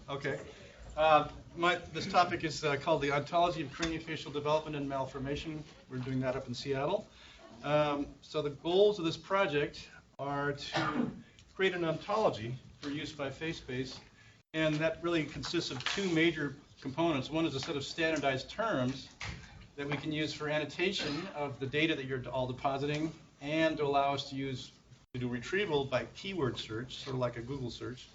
Okay. This topic is called the Ontology of Craniofacial Development and Malformation. We're doing that up in Seattle. So the goals of this project are to create an ontology for use by FaceBase, and that really consists of two major components. One is a set of standardized terms that we can use for annotation of the data that you're all depositing, and to allow us to do retrieval by keyword search, sort of like a Google search.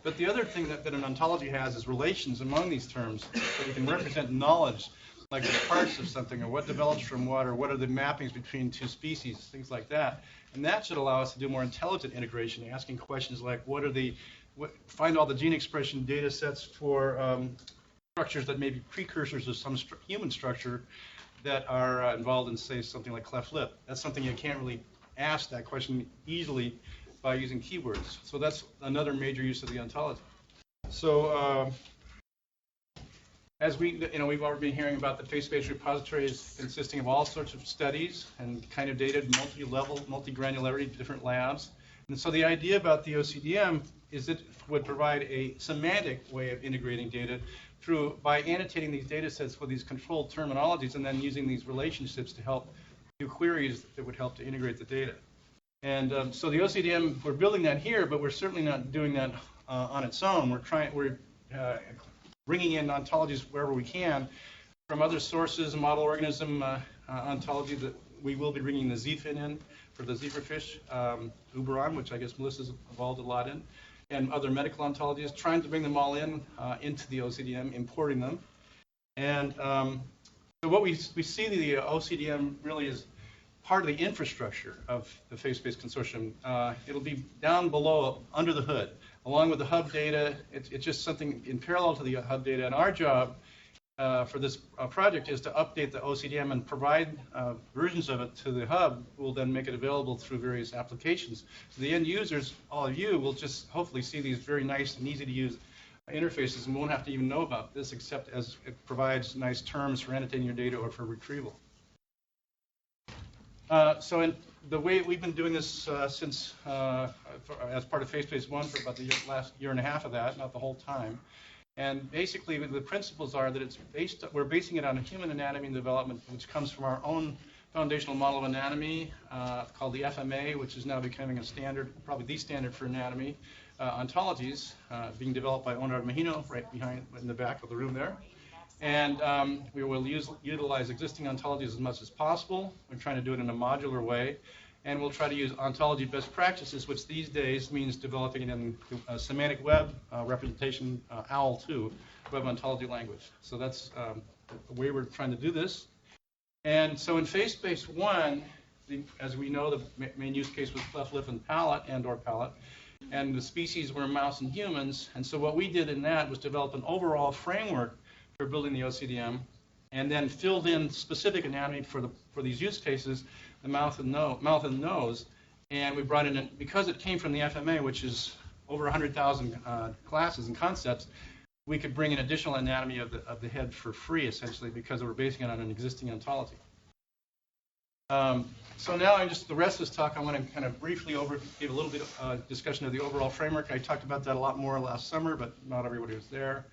But the other thing that an ontology has is relations among these terms, so we can represent knowledge, like the parts of something, or what develops from what, or what are the mappings between two species, things like that. And that should allow us to do more intelligent integration, asking questions like, find all the gene expression data sets for structures that may be precursors of some human structure that are involved in, say, something like cleft lip. That's something you can't really ask that question easily by using keywords. So that's another major use of the ontology. So as we've already been hearing about, the FaceBase repository is consisting of all sorts of studies and kind of data, multi-level, multi-granularity, different labs. And so the idea about the OCDM is it would provide a semantic way of integrating data by annotating these data sets with these controlled terminologies and then using these relationships to help do queries that would help to integrate the data. And so the OCDM, we're building that here, but we're certainly not doing that on its own. We're bringing in ontologies wherever we can from other sources, model organism ontology that we will be bringing the ZFIN in for the zebrafish, Uberon, which I guess Melissa's involved a lot in, and other medical ontologies, trying to bring them all in into the OCDM, importing them. And so what we see the OCDM really is part of the infrastructure of the FaceBase consortium. It'll be down below, under the hood, along with the hub data. It's just something in parallel to the hub data. And our job for this project is to update the OCDM and provide versions of it to the hub. We'll then make it available through various applications. So the end users, all of you, will just hopefully see these very nice and easy to use interfaces and won't have to even know about this, except as it provides nice terms for annotating your data or for retrieval. So the way we've been doing this since, as part of FaceBase 1 for about the last year and a half of that, not the whole time. And basically the principles are that we're basing it on a human anatomy and development, which comes from our own foundational model of anatomy called the FMA, which is now becoming a standard, probably the standard for anatomy ontologies, being developed by Onur Mahino right behind in the back of the room there. And we will utilize existing ontologies as much as possible. We're trying to do it in a modular way. And we'll try to use ontology best practices, which these days means developing it in a semantic web representation, OWL2, web ontology language. So that's the way we're trying to do this. And so in FaceBase 1, as we know, the main use case was cleft lip and palate, and/or palate. And the species were mouse and humans. And so what we did in that was develop an overall framework for building the OCDM, and then filled in specific anatomy for these use cases, the mouth and nose. And we brought in, because it came from the FMA, which is over 100,000 classes and concepts, we could bring in additional anatomy of the head for free, essentially, because we're basing it on an existing ontology. So now the rest of this talk, I want to kind of briefly give a little bit of discussion of the overall framework. I talked about that a lot more last summer, but not everybody was there.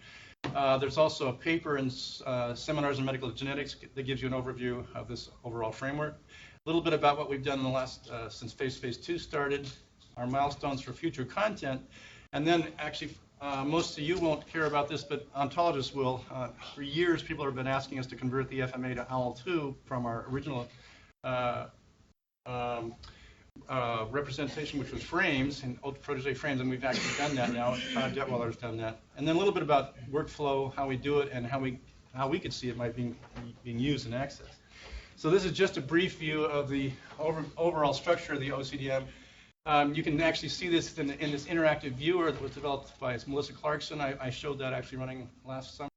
There's also a paper in Seminars in Medical Genetics that gives you an overview of this overall framework. A little bit about what we've done in the last, since FaceBase 2 started, our milestones for future content, and then actually most of you won't care about this, but ontologists will. For years, people have been asking us to convert the FMA to OWL2 from our original representation, which was frames, and protege frames, and we've actually done that now. Todd Detweiler's done that. And then a little bit about workflow, how we do it, and how we could see it might be being used and accessed. So this is just a brief view of the overall structure of the OCDM. You can actually see this in this interactive viewer that was developed by Melissa Clarkson. I showed that actually running last summer.